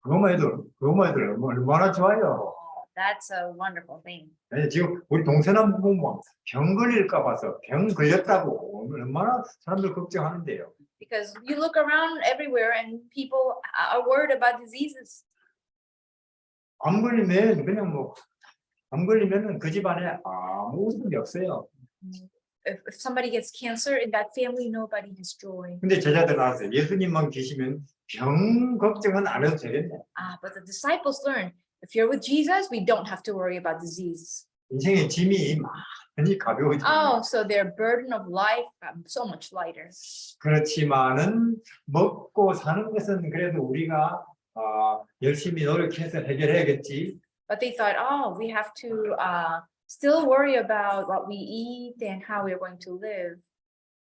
Speaker 1: 로마 애들 얼마나 좋아요.
Speaker 2: Oh, that's a wonderful thing.
Speaker 1: 네, 지금 우리 동서남 보면 병 걸릴까 봐서 병 걸렸다고 얼마나 사람들 걱정하는데요.
Speaker 2: Because you look around everywhere and people are worried about diseases.
Speaker 1: 안 걸리면 안 걸리면은 그 집안에 아무 웃음이 없어요.
Speaker 2: If somebody gets cancer in that family, nobody has joy.
Speaker 1: 근데 제자들 알았어요. 예수님만 계시면 병 걱정은 안 해도 되겠네.
Speaker 2: But the disciples learned, if you're with Jesus, we don't have to worry about disease.
Speaker 1: 인생의 짐이 많이 가벼워지죠.
Speaker 2: Oh, so their burden of life so much lighter.
Speaker 1: 그렇지만은 먹고 사는 것은 그래도 우리가 열심히 노력해서 해결해야겠지.
Speaker 2: But they thought, oh, we have to still worry about what we eat and how we're going to live.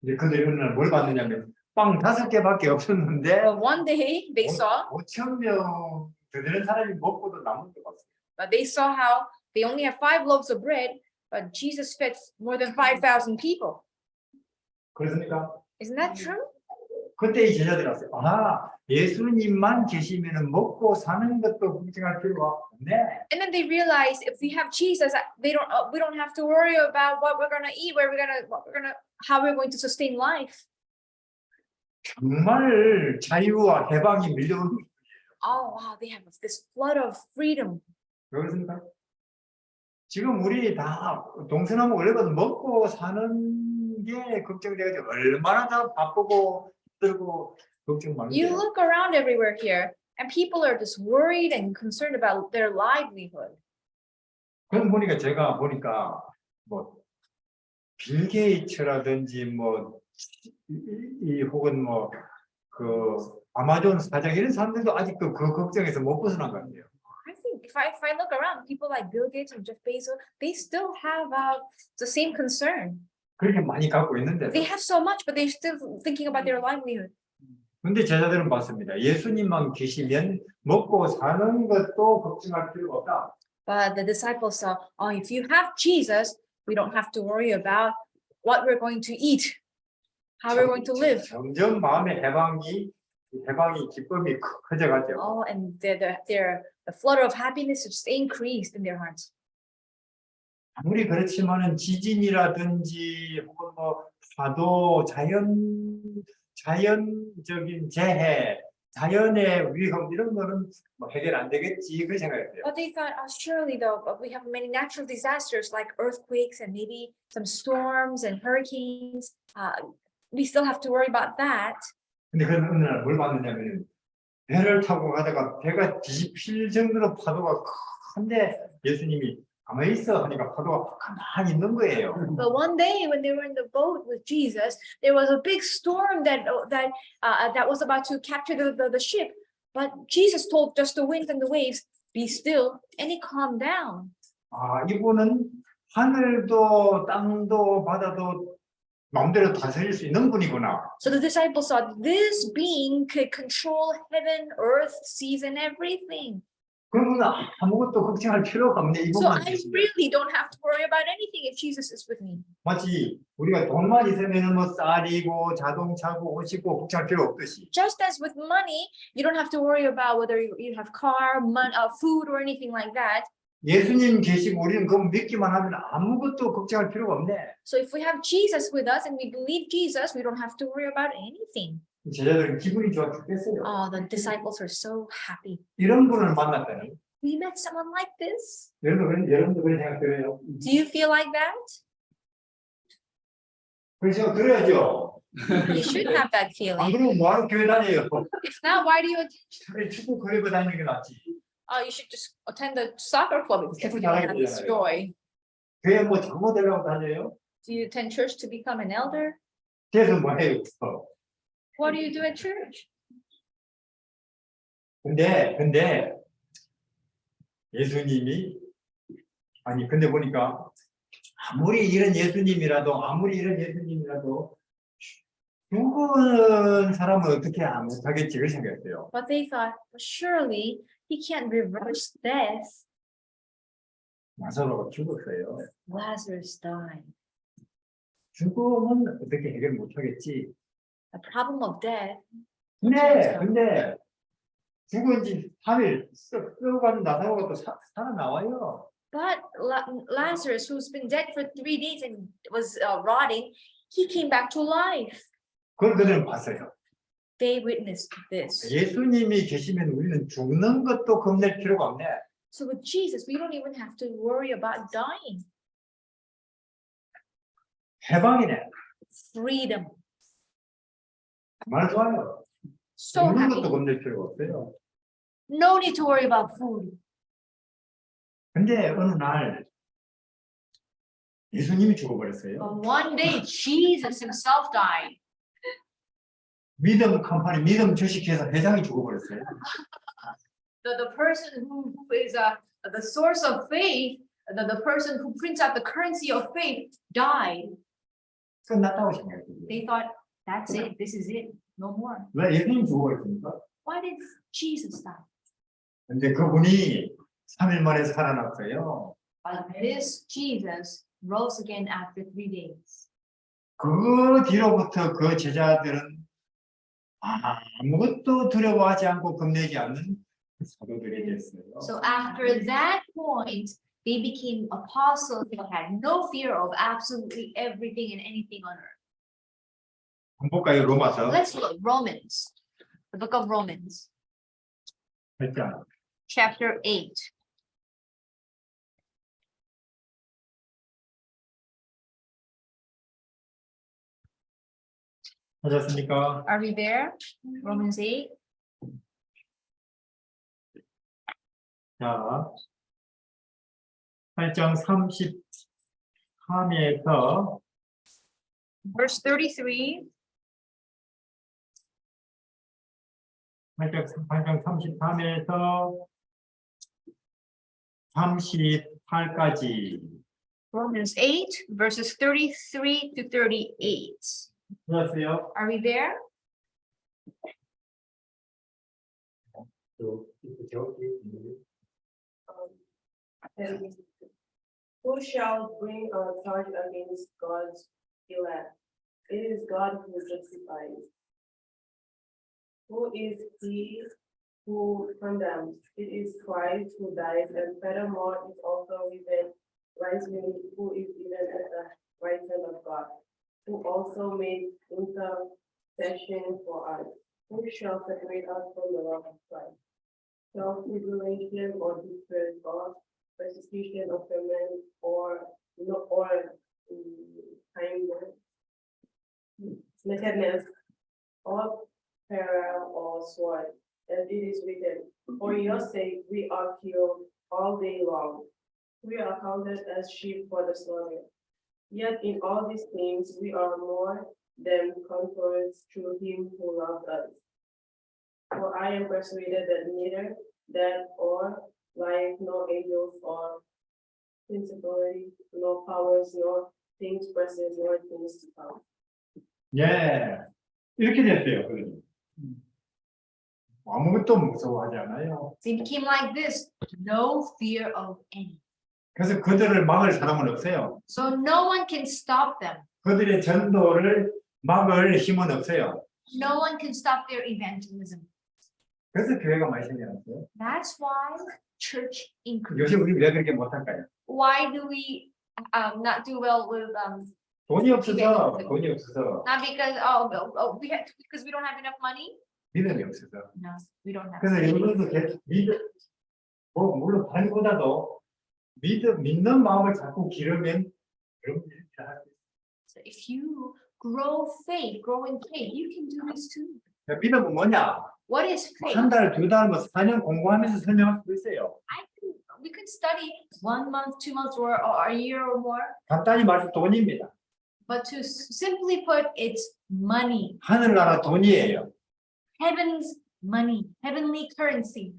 Speaker 1: 이제 그들이 어느 날 뭘 봤느냐면 빵 5개밖에 없었는데
Speaker 2: But one day they saw,
Speaker 1: 5,000명 되는 사람이 먹고도 남은 거 봤어요.
Speaker 2: but they saw how they only have 5 loaves of bread, but Jesus fed more than 5,000 people.
Speaker 1: 그렇습니까?
Speaker 2: Isn't that true?
Speaker 1: 그때 이 제자들이 왔어요. 아, 예수님만 계시면은 먹고 사는 것도 걱정할 필요가 없네.
Speaker 2: And then they realize if we have Jesus, we don't have to worry about what we're gonna eat, how we're going to sustain life.
Speaker 1: 정말 자유와 해방이 밀려오는
Speaker 2: Oh wow, they have this flood of freedom.
Speaker 1: 그렇습니까? 지금 우리 다 동서남북 원래는 먹고 사는 게 걱정돼가지고 얼마나 다 바쁘고 힘들고 걱정
Speaker 2: You
Speaker 1: 많은데
Speaker 2: look around everywhere here, and people are just worried and concerned about their livelihood.
Speaker 1: 그럼 보니까 제가 보니까 뭐 빌 게이츠라든지 뭐 이 혹은 뭐 그 아마존 사장 이런 사람들도 아직 그 걱정에서 못 벗어난 것 같아요.
Speaker 2: I think if I look around, people like Bill Gates and Jeff Bezos, they still have the same concern.
Speaker 1: 그렇게 많이 갖고 있는데
Speaker 2: They have so much, but they're still thinking about their livelihood.
Speaker 1: 근데 제자들은 봤습니다. 예수님만 계시면 먹고 사는 것도 걱정할 필요가 없다.
Speaker 2: But the disciples saw, oh, if you have Jesus, we don't have to worry about what we're going to eat, how we're going to live.
Speaker 1: 점점 마음의 해방이 기쁨이 커져가죠.
Speaker 2: Oh, and the flutter of happiness just increased in their hearts.
Speaker 1: 아무리 그렇지만은 지진이라든지 혹은 뭐 파도, 자연적인 재해, 자연의 위험 이런 거는 뭐 해결 안 되겠지 그 생각했어요.
Speaker 2: But they thought, oh, surely though, but we have many natural disasters like earthquakes and maybe some storms and hurricanes. We still have to worry about that.
Speaker 1: 근데 그 어느 날 뭘 봤느냐면 배를 타고 가다가 배가 뒤집힐 정도로 파도가 큰데 예수님이 가만히 있어 하니까 파도가 가만히 있는 거예요.
Speaker 2: But one day when they were in the boat with Jesus, there was a big storm that was about to capture the ship. But Jesus told just the wind and the waves, be still, and it calmed down.
Speaker 1: 아, 이분은 하늘도 땅도 바다도 마음대로 다스릴 수 있는 분이구나.
Speaker 2: So the disciples thought this being could control heaven, earth, seas, and everything.
Speaker 1: 그러면 아무것도 걱정할 필요가 없네.
Speaker 2: So
Speaker 1: 이것만
Speaker 2: I
Speaker 1: 계시면.
Speaker 2: really don't have to worry about anything if Jesus is with me.
Speaker 1: 마치 우리가 돈만 있으면 뭐 쌀이고 자동차고 옷이고 걱정할 필요 없듯이.
Speaker 2: Just as with money, you don't have to worry about whether you have car, food, or anything like that.
Speaker 1: 예수님 계시고 우리는 그거 믿기만 하면 아무것도 걱정할 필요가 없네.
Speaker 2: So if we have Jesus with us and we believe Jesus, we don't have to worry about anything.
Speaker 1: 제자들은 기분이 좋아 죽겠어요.
Speaker 2: Oh, the disciples are so happy.
Speaker 1: 이런 분을 만났다니.
Speaker 2: We met someone like this.
Speaker 1: 여러분도 그런 생각 들어요?
Speaker 2: Do you feel like that?
Speaker 1: 그래서 그래야죠.
Speaker 2: You should have that
Speaker 1: 안
Speaker 2: feeling.
Speaker 1: 그러면 뭐하러 교회 다녀요?
Speaker 2: If not, why do you attend?
Speaker 1: 차라리 축구 클럽에 다니는 게 낫지.
Speaker 2: You should just attend the soccer club if you don't have this joy.
Speaker 1: 교회 뭐 장모 되려고 다녀요?
Speaker 2: Do you attend church to become an elder?
Speaker 1: 그래서 뭐 해요?
Speaker 2: What do you do at church?
Speaker 1: 근데 예수님이 근데 보니까 아무리 이런 예수님이라도 죽은 사람은 어떻게 못하겠지 그 생각했어요.
Speaker 2: But they thought, well, surely he can't reverse death.
Speaker 1: 나사로가 죽었어요.
Speaker 2: Lazarus died.
Speaker 1: 죽음은 어떻게 해결 못하겠지.
Speaker 2: The problem of death.
Speaker 1: 근데 죽은 지 3일 썩어간 나사로가 또 살아나와요.
Speaker 2: But Lazarus, who's been dead for 3 days and was rotting, he came back to life.
Speaker 1: 그걸 그들은 봤어요.
Speaker 2: They witnessed this.
Speaker 1: 예수님이 계시면 우리는 죽는 것도 겁낼 필요가 없네.
Speaker 2: So with Jesus, we don't even have to worry about dying.
Speaker 1: 해방이네.
Speaker 2: Freedom.
Speaker 1: 정말 좋아요.
Speaker 2: So
Speaker 1: 죽는
Speaker 2: happy.
Speaker 1: 것도 겁낼 필요가 없어요.
Speaker 2: No need to worry about food.
Speaker 1: 근데 어느 날 예수님이 죽어버렸어요.
Speaker 2: But one day, Jesus himself died.
Speaker 1: 믿음 주식회사 회장이 죽어버렸어요.
Speaker 2: The person who is the source of faith, the person who prints out the currency of faith died.
Speaker 1: 끝났다고 생각해요.
Speaker 2: They thought, that's it, this is it, no more.
Speaker 1: 왜 예수님 죽어버렸습니까?
Speaker 2: Why did Jesus die?
Speaker 1: 근데 그분이 3일 만에 살아났어요.
Speaker 2: But this Jesus rose again after 3 days.
Speaker 1: 그 뒤로부터 그 제자들은 아무것도 두려워하지 않고 겁내지 않는 사도들이 됐어요.
Speaker 2: So after that point, they became apostles who had no fear of absolutely everything and anything on earth.
Speaker 1: 한번 볼까요? 로마서
Speaker 2: Let's look at Romans, the book of Romans,
Speaker 1: 8장.
Speaker 2: chapter 8.
Speaker 1: 하셨습니까?
Speaker 2: Are we there? Romans 8.
Speaker 1: 자, 8장 33에서
Speaker 2: Verse 33.
Speaker 1: 8장 33에서 38까지.
Speaker 2: Romans 8, verses 33 to 38.
Speaker 1: 들었어요?
Speaker 2: Are we there?
Speaker 3: And who shall bring a charge against God's elect? It is God who justifies. Who is he who condemns? It is Christ who died, and furthermore is also even rising, who is even at the right hand of God, who also made intercession for us. Who shall separate us from the love of Christ? Shall tribulation or distress or persecution of famine or kindness, nakedness, or peril or sword, and it is written, for your sake we are killed all day long. We are counted as sheep for the slaughter. Yet in all these things we are more than conquerors through him who loved us. For I am persuaded that neither death or life, nor angels, or principalities, nor powers, nor things present, nor things to come.
Speaker 1: 예, 이렇게 됐어요. 그러니. 아무것도 무서워하지 않아요.
Speaker 2: They became like this, no fear of any.
Speaker 1: 그래서 그들을 막을 사람은 없어요.
Speaker 2: So no one can stop them.
Speaker 1: 그들의 전도를 막을 힘은 없어요.
Speaker 2: No one can stop their evangelism.
Speaker 1: 그래서 교회가 많이 생겨났어요.
Speaker 2: That's why church increased.
Speaker 1: 요새 우리 왜 그렇게 못할까요?
Speaker 2: Why do we not do well with
Speaker 1: 돈이 없어서, 돈이 없어서,
Speaker 2: not because because we don't have enough money?
Speaker 1: 믿음이 없어서.
Speaker 2: No, we don't have.
Speaker 1: 그래서 여러분도 믿음, 물론 발보다도 믿는 마음을 자꾸 기르면 여러분들이 할 수 있어요.
Speaker 2: So if you grow in faith, you can do this too.
Speaker 1: 믿음은 뭐냐?
Speaker 2: What is faith?
Speaker 1: 한 달, 두 달, 4년 공부하면서 설명할 수 있어요.
Speaker 2: We could study 1 month, 2 months, or a year or more.
Speaker 1: 간단히 말해서 돈입니다.
Speaker 2: But to simply put, it's money,
Speaker 1: 하늘나라 돈이에요.
Speaker 2: heaven's money, heavenly currency.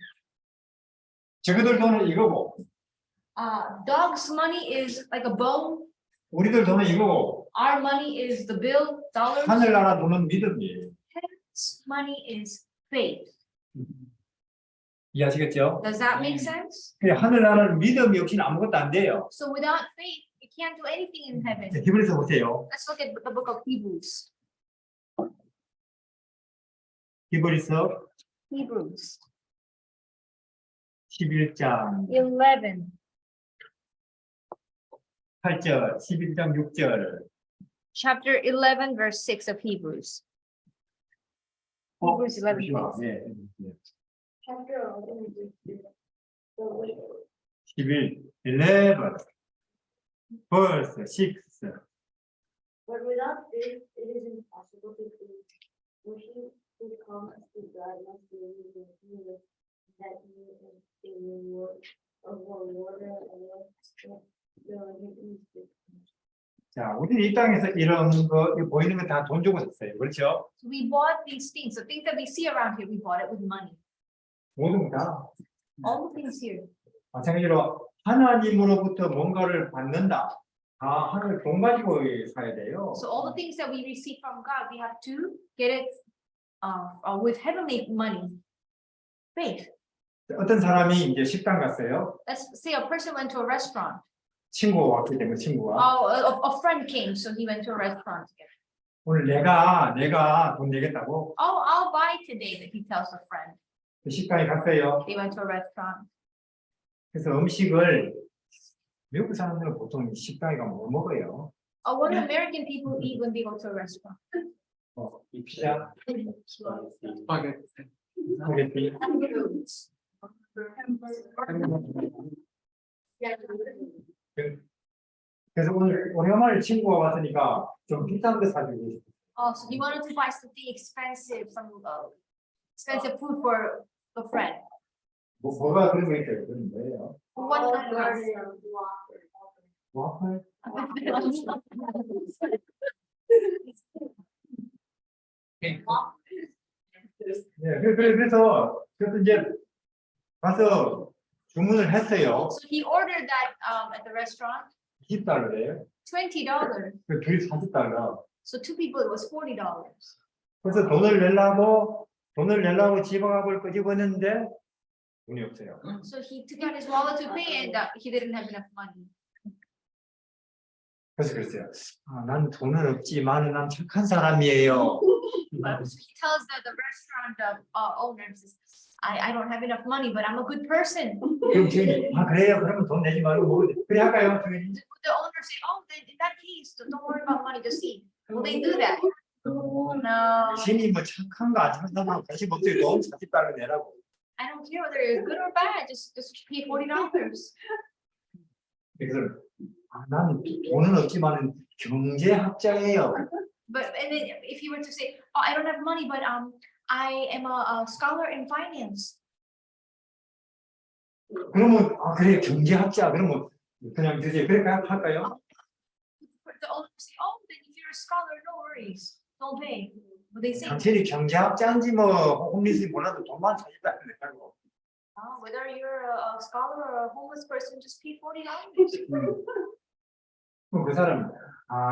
Speaker 1: 저희들 돈은 이거고,
Speaker 2: Dog's money is like a bone.
Speaker 1: 우리들 돈은 이거고,
Speaker 2: Our money is the bill, dollars.
Speaker 1: 하늘나라 돈은 믿음이에요.
Speaker 2: Heaven's money is faith.
Speaker 1: 이해하시겠죠?
Speaker 2: Does that make sense?
Speaker 1: 하늘나라는 믿음이 없이는 아무것도 안 돼요.
Speaker 2: So without faith, you can't do anything in heaven.
Speaker 1: 히브리서 보세요.
Speaker 2: Let's look at the book of Hebrews.
Speaker 1: 히브리서
Speaker 2: Hebrews
Speaker 1: 11장
Speaker 2: 11.
Speaker 1: 8절, 11장 6절.
Speaker 2: Chapter 11, verse 6 of Hebrews. Hebrews 11,
Speaker 1: 잠시만요.
Speaker 2: 6.
Speaker 1: 네, 네.
Speaker 3: Chapter 11,
Speaker 1: 11, verse 6.
Speaker 3: but without faith, it is impossible to please. For he who comes to God must believe that he is, that he is a reward of water and
Speaker 1: 자, 우리 이 땅에서 이런 거 이거 보이는 거 다 돈 주고 샀어요. 그렇죠?
Speaker 2: So we bought these things. The things that we see around here, we bought it with money.
Speaker 1: 모든 거 다.
Speaker 2: All the things here.
Speaker 1: 마찬가지로 하나님으로부터 뭔가를 받는다. 다 하늘 돈 가지고 사야 돼요.
Speaker 2: So all the things that we receive from God, we have to get it with heavenly money. Faith.
Speaker 1: 어떤 사람이 이제 식당 갔어요.
Speaker 2: Let's say a person went to a restaurant.
Speaker 1: 친구가 왔기 때문에 친구가
Speaker 2: A friend came, so he went to a restaurant together.
Speaker 1: 오늘 내가 돈 내겠다고
Speaker 2: Oh, I'll fly today, that he tells a friend.
Speaker 1: 그 식당에 갔어요.
Speaker 2: They went to a restaurant.
Speaker 1: 그래서 음식을 미국 사람들은 보통 식당에 가면 뭐 먹어요?
Speaker 2: What do American people eat when they go to a restaurant?
Speaker 1: 이 피자, 스파게티. 그래서 오늘 오랜만에 친구가 왔으니까 좀 비싼 거 사주고 싶어요.
Speaker 2: Oh, so he wanted to buy something expensive, some expensive food for a friend.
Speaker 1: 뭐가 그런 거 있어요? 그런 거예요?
Speaker 2: What kind of
Speaker 1: 와플? 네, 그래서 이제 가서 주문을 했어요.
Speaker 2: So he ordered that at the restaurant,
Speaker 1: $10래요.
Speaker 2: $20.
Speaker 1: 그 둘이 $40.
Speaker 2: So two people, it was $40.
Speaker 1: 그래서 돈을 내려고 지갑을 끄집었는데 돈이 없어요.
Speaker 2: So he took out his wallet to pay, and he didn't have enough money.
Speaker 1: 그래서 그랬어요. 난 돈은 없지만 난 착한 사람이에요.
Speaker 2: So he tells the restaurant owner, says, I don't have enough money, but I'm a good person.
Speaker 1: 그럼 주인이 그래요. 그러면 돈 내지 말고 먹어도 돼. 그래 할까요, 주인이?
Speaker 2: The owner say, oh, then in that case, don't worry about money, just eat. Will they do that? No.
Speaker 1: 주인이 뭐 착한 거 안 착한 거 관심 없어요. 돈 $40 내라고.
Speaker 2: I don't care whether it's good or bad, just pay $40.
Speaker 1: 그래서 난 돈은 없지만 경제학자예요.
Speaker 2: But and then if you were to say, oh, I don't have money, but I am a scholar in finance.
Speaker 1: 그러면 그래 경제학자 그러면 그냥 드세요. 그렇게 할까요?
Speaker 2: The owner say, oh, then if you're a scholar, no worries, don't pay. But they say,
Speaker 1: 당신이 경제학자인지 뭐 홈리스인지 몰라도 돈만 $40 내라고.
Speaker 2: whether you're a scholar or a homeless person, just pay $40.
Speaker 1: 그럼 그 사람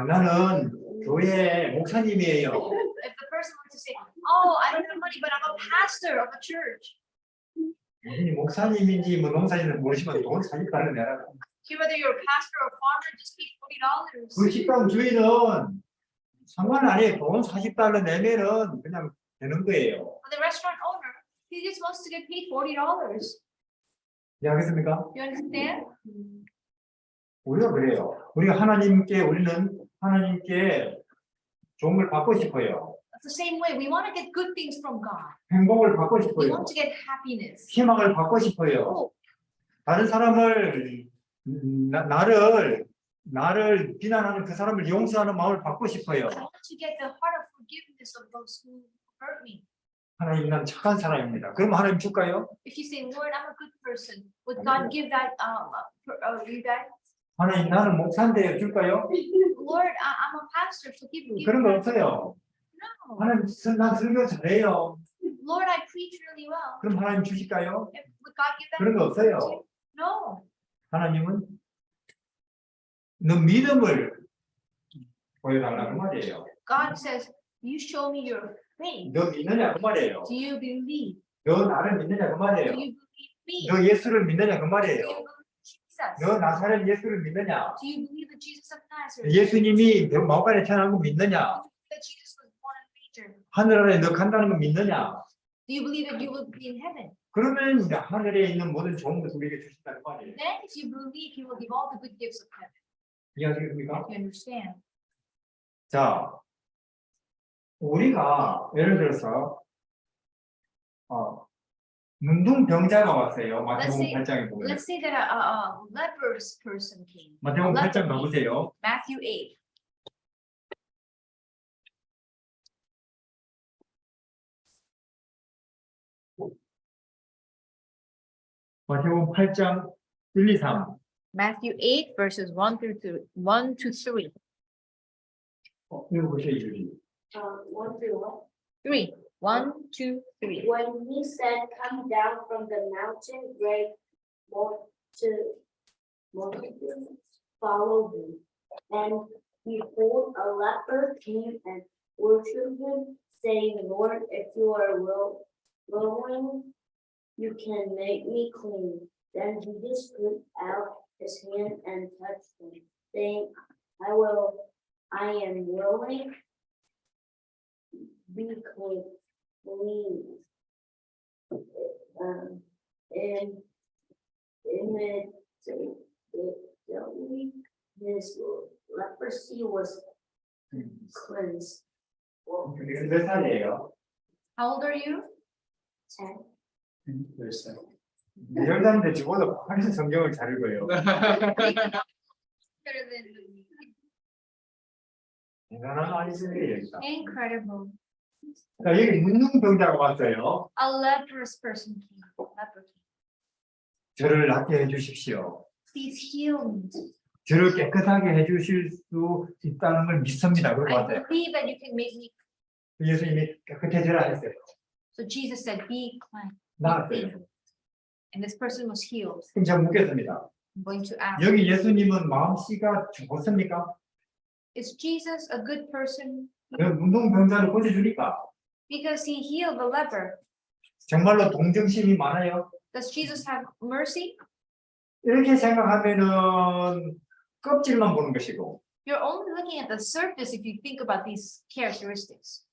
Speaker 1: 나는 교회 목사님이에요.
Speaker 2: If the person were to say, oh, I don't have money, but I'm a pastor of a church.
Speaker 1: 무슨 목사님인지 뭐 농사인지 모르시면 돈 $40 내라고.
Speaker 2: Whether you're a pastor or a farmer, just pay $40.
Speaker 1: 그 식당 주인은 상관 안 해요. 돈 $40 내면은 그냥 되는 거예요.
Speaker 2: But the restaurant owner, he just wants to get paid $40.
Speaker 1: 이해하겠습니까?
Speaker 2: You understand?
Speaker 1: 우리가 그래요. 우리는 하나님께 좋은 걸 받고 싶어요.
Speaker 2: It's the same way. We want to get good things from God.
Speaker 1: 행복을 받고
Speaker 2: We
Speaker 1: 싶어요.
Speaker 2: want to get happiness.
Speaker 1: 희망을 받고 싶어요.
Speaker 2: Oh,
Speaker 1: 다른 사람을 나를 비난하는 그 사람을 용서하는 마음을 받고 싶어요.
Speaker 2: I want to get the heart of forgiveness of those who hurt me.
Speaker 1: 하나님 난 착한 사람입니다. 그럼 하나님 줄까요?
Speaker 2: If you say, Lord, I'm a good person, would God give that you that?
Speaker 1: 하나님 나는 목사인데 줄까요?
Speaker 2: Lord, I'm a pastor, so give
Speaker 1: 그런 거
Speaker 2: that.
Speaker 1: 없어요.
Speaker 2: No.
Speaker 1: 하나님 난 설교 잘해요.
Speaker 2: Lord, I preach really well.
Speaker 1: 그럼 하나님 주실까요?
Speaker 2: Would God give that?
Speaker 1: 그런 거 없어요.
Speaker 2: No.
Speaker 1: 하나님은 너 믿음을 보여달라고 말이에요.
Speaker 2: God says, you show me your faith.
Speaker 1: 너 믿느냐 그 말이에요.
Speaker 2: Do you believe?
Speaker 1: 너 나를 믿느냐 그
Speaker 2: Do
Speaker 1: 말이에요.
Speaker 2: you believe me?
Speaker 1: 너 예수를 믿느냐 그
Speaker 2: Do
Speaker 1: 말이에요.
Speaker 2: you believe Jesus?
Speaker 1: 너 나사렛 예수를 믿느냐?
Speaker 2: Do you believe that Jesus of Nazareth?
Speaker 1: 예수님이 마오간에 태어난 거 믿느냐?
Speaker 2: That Jesus was born in a manger?
Speaker 1: 하늘나라에 너 간다는 거 믿느냐?
Speaker 2: Do you believe that you will be in heaven?
Speaker 1: 그러면 이제 하늘에 있는 모든 좋은 것을 우리에게 주신다는 말이에요.
Speaker 2: Then if you believe, he will give all the good gifts of heaven.
Speaker 1: 이해하시겠습니까?
Speaker 2: You understand?
Speaker 1: 자, 우리가 예를 들어서 문둥병자가 왔어요. 마태복음 8장에 보면.
Speaker 2: Let's say that a leprous person came.
Speaker 1: 마태복음
Speaker 2: A
Speaker 1: 8장
Speaker 2: leper
Speaker 1: 가보세요.
Speaker 2: Matthew 8.
Speaker 1: 마태복음 8장 1, 2, 3.
Speaker 2: Matthew 8 verses 1 to 3.
Speaker 1: 읽어보세요, 이주리.
Speaker 3: 1 through what?
Speaker 2: 3. 1, 2, 3.
Speaker 4: When he said, "Come down from the mountain," great multitudes followed him. And behold, a leper came and worshipped him, saying, "Lord, if you are willing, you can make me clean." Then Jesus put out his hand and touched him, saying, I am willing, be clean." clean. And his leprosy was cleansed. Well,
Speaker 1: 몇 살이에요?
Speaker 2: How old are you?
Speaker 4: 10.
Speaker 1: 10살. 10살인데 저보다 훨씬 성경을 잘 읽어요. 대단한 아이들이에요.
Speaker 2: Incredible.
Speaker 1: 자, 여기 문둥병자가 왔어요.
Speaker 2: A leprous person came. Leper came.
Speaker 1: 저를 낫게 해주십시오.
Speaker 2: Please heal me.
Speaker 1: 저를 깨끗하게 해주실 수 있다는 걸 믿습니다. 그러고
Speaker 2: I
Speaker 1: 왔어요.
Speaker 2: believe that you can make me.
Speaker 1: 예수님이 깨끗해져라 했어요.
Speaker 2: So Jesus said, be clean.
Speaker 1: 나았어요.
Speaker 2: And this person was healed.
Speaker 1: 그럼 제가 묻겠습니다.
Speaker 2: I'm going to ask,
Speaker 1: 여기 예수님은 마음씨가 좋습니까?
Speaker 2: is Jesus a good person?
Speaker 1: 그 문둥병자를 고쳐주니까
Speaker 2: Because he healed the leper.
Speaker 1: 정말로 동정심이 많아요.
Speaker 2: Does Jesus have mercy?
Speaker 1: 이렇게 생각하면은 껍질만 보는 것이고,
Speaker 2: You're only looking at the surface if you think about these characteristics.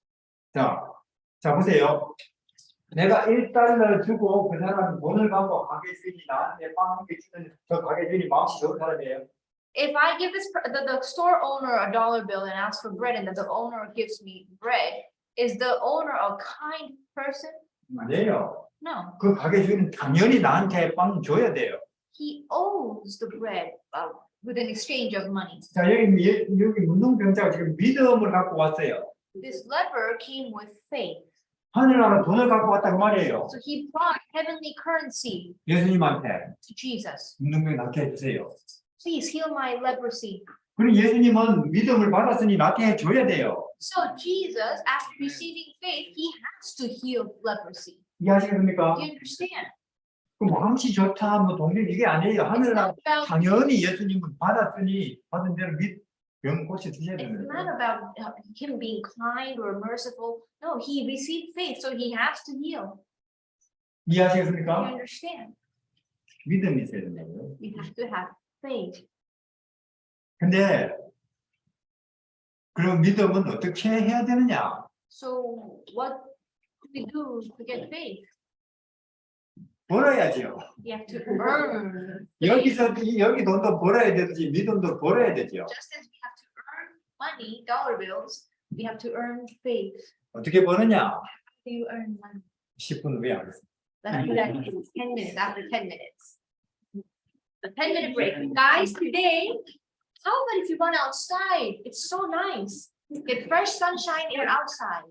Speaker 1: 자 보세요. 내가 1달러 주고 그 사람 돈을 갖고 가게 주인이 나한테 빵 한 개 주는 저 가게 주인이 마음이 좋은 사람이에요.
Speaker 2: If I give the store owner a dollar bill and ask for bread and the owner gives me bread, is the owner a kind person?
Speaker 1: 아니에요.
Speaker 2: No,
Speaker 1: 그 가게 주인은 당연히 나한테 빵 줘야 돼요.
Speaker 2: he owes the bread with an exchange of money.
Speaker 1: 자 여기 문둥병자가 지금 믿음을 갖고 왔어요.
Speaker 2: This leper came with faith.
Speaker 1: 하늘나라 돈을 갖고 왔다 그 말이에요.
Speaker 2: So he brought heavenly currency
Speaker 1: 예수님한테
Speaker 2: to Jesus.
Speaker 1: 문둥병 낫게 해주세요.
Speaker 2: Please heal my leprosy.
Speaker 1: 그리고 예수님은 믿음을 받았으니 낫게 해줘야 돼요.
Speaker 2: So Jesus, after receiving faith, he has to heal leprosy.
Speaker 1: 이해하시겠습니까?
Speaker 2: Do you understand?
Speaker 1: 그 마음씨 좋다 뭐 동력 이게 아니에요.
Speaker 2: It's
Speaker 1: 하늘나라
Speaker 2: not about,
Speaker 1: 당연히 예수님은 받았으니 받은 대로 병 고쳐 주셔야
Speaker 2: it's
Speaker 1: 되는
Speaker 2: not
Speaker 1: 거예요.
Speaker 2: about him being kind or merciful. No, he received faith, so he has to heal. Do you
Speaker 1: 이해하시겠습니까?
Speaker 2: understand?
Speaker 1: 믿음이 있어야 된다고요.
Speaker 2: You have to have faith.
Speaker 1: 근데 그럼 믿음은 어떻게 해야 되느냐?
Speaker 2: So what do we do to get faith?
Speaker 1: 벌어야죠.
Speaker 2: We have to earn.
Speaker 1: 여기 돈도 벌어야 되듯이 믿음도 벌어야 되죠.
Speaker 2: Just as we have to earn money, dollar bills, we have to earn faith.
Speaker 1: 어떻게 버느냐?
Speaker 2: How do you earn money?
Speaker 1: 10분 후에 하겠습니다.
Speaker 2: Let's do that in 10 minutes, after 10 minutes. A 10-minute break. Guys, today, how about if you run outside? It's so nice. Get fresh sunshine air outside.